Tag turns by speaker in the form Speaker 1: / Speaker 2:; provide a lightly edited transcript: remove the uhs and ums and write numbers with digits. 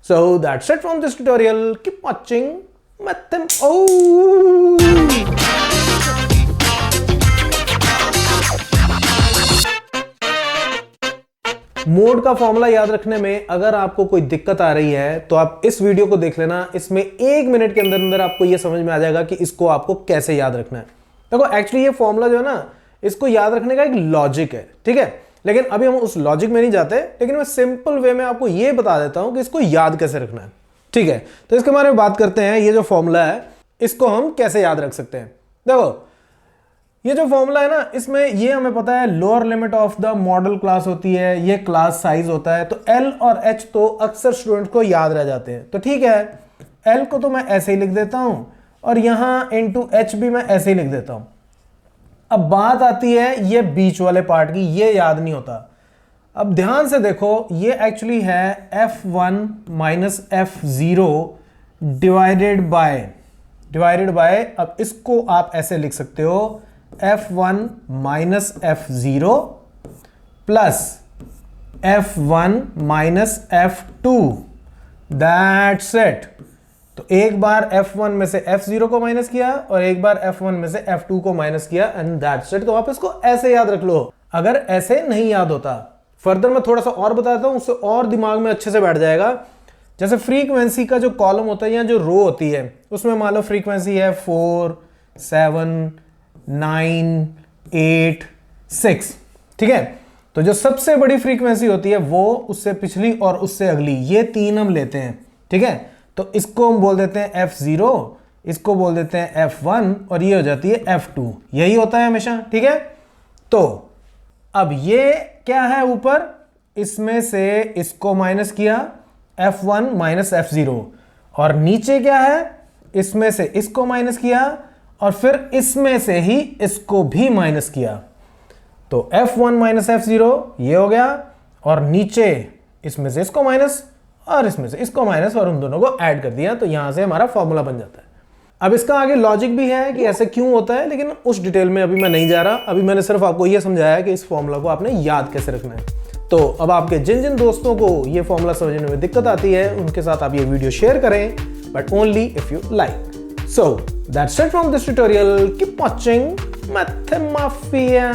Speaker 1: So that's it from this tutorial. Keep watching. Mode का formula याद रखने में अगर आपको कोई दिक्कत आ रही है तो आप इस वीडियो को देख लेना। इसमें 1 मिनट के अंदर अंदर आपको यह समझ में आ जाएगा कि इसको आपको कैसे याद रखना है। देखो एक्चुअली ये फॉर्मूला जो है ना, इसको याद रखने का एक लॉजिक है, ठीक है। लेकिन अभी हम उस लॉजिक में नहीं जाते, लेकिन मैं सिंपल वे में आपको ये बता देता हूं कि इसको याद कैसे रखना है, ठीक है। तो इसके बारे में बात करते हैं। ये जो फॉर्मूला है इसको हम कैसे याद रख सकते हैं। देखो ये जो फॉर्मूला है ना, इसमें ये हमें पता है lower limit of the model class होती है, ये क्लास साइज होता है। तो L और H तो अक्सर स्टूडेंट को याद रह जाते हैं, तो ठीक है L को तो मैं ऐसे ही लिख देता हूं और यहां इंटू H भी मैं ऐसे ही लिख देता हूं। अब बात आती है ये बीच वाले पार्ट की, ये याद नहीं होता। अब ध्यान से देखो, ये एक्चुअली है F1 minus F0 divided by अब इसको आप ऐसे लिख सकते हो F1 minus F0 plus F1 minus F2, that's it. तो एक बार F1 में से F0 को माइनस किया और एक बार F1 में से F2 को माइनस किया एंड दैट्स इट। तो आप इसको ऐसे याद रख लो। अगर ऐसे नहीं याद होता, फर्दर मैं थोड़ा सा और बताता हूं, उससे और दिमाग में अच्छे से बैठ जाएगा। जैसे फ्रीक्वेंसी का जो कॉलम होता है या जो रो होती है, उसमें मान लो फ्रीक्वेंसी है 4, 7, 9, 8, 6, ठीक है। तो जो सबसे बड़ी फ्रीक्वेंसी होती है वो उससे पिछली और उससे अगली, ये 3 हम लेते हैं, ठीक है। तो इसको हम बोल देते हैं F0, इसको बोल देते हैं F1 और ये हो जाती है F2। यही होता है हमेशा, ठीक है। तो अब ये क्या है ऊपर, इसमें से इसको माइनस किया F1 माइनस F0, और नीचे क्या है, इसमें से इसको माइनस किया और फिर इसमें से ही इसको भी माइनस किया। तो F1 माइनस F0 ये हो गया, और नीचे इसमें से इसको माइनस और इसमें से इसको माइनस, और उन दोनों को ऐड कर दिया। तो यहां से हमारा फॉर्मूला बन जाता है। अब इसका आगे लॉजिक भी है कि ऐसे क्यों होता है, लेकिन उस डिटेल में अभी मैं नहीं जा रहा। अभी मैंने सिर्फ आपको यह समझाया कि इस फॉर्मूला को आपने याद कैसे रखना है। तो अब आपके जिन जिन दोस्तों को ये फॉर्मूला समझने में दिक्कत आती है, उनके साथ आप ये वीडियो शेयर करें, but only if you like. So that's it from this tutorial. Keep watching Math Mafia.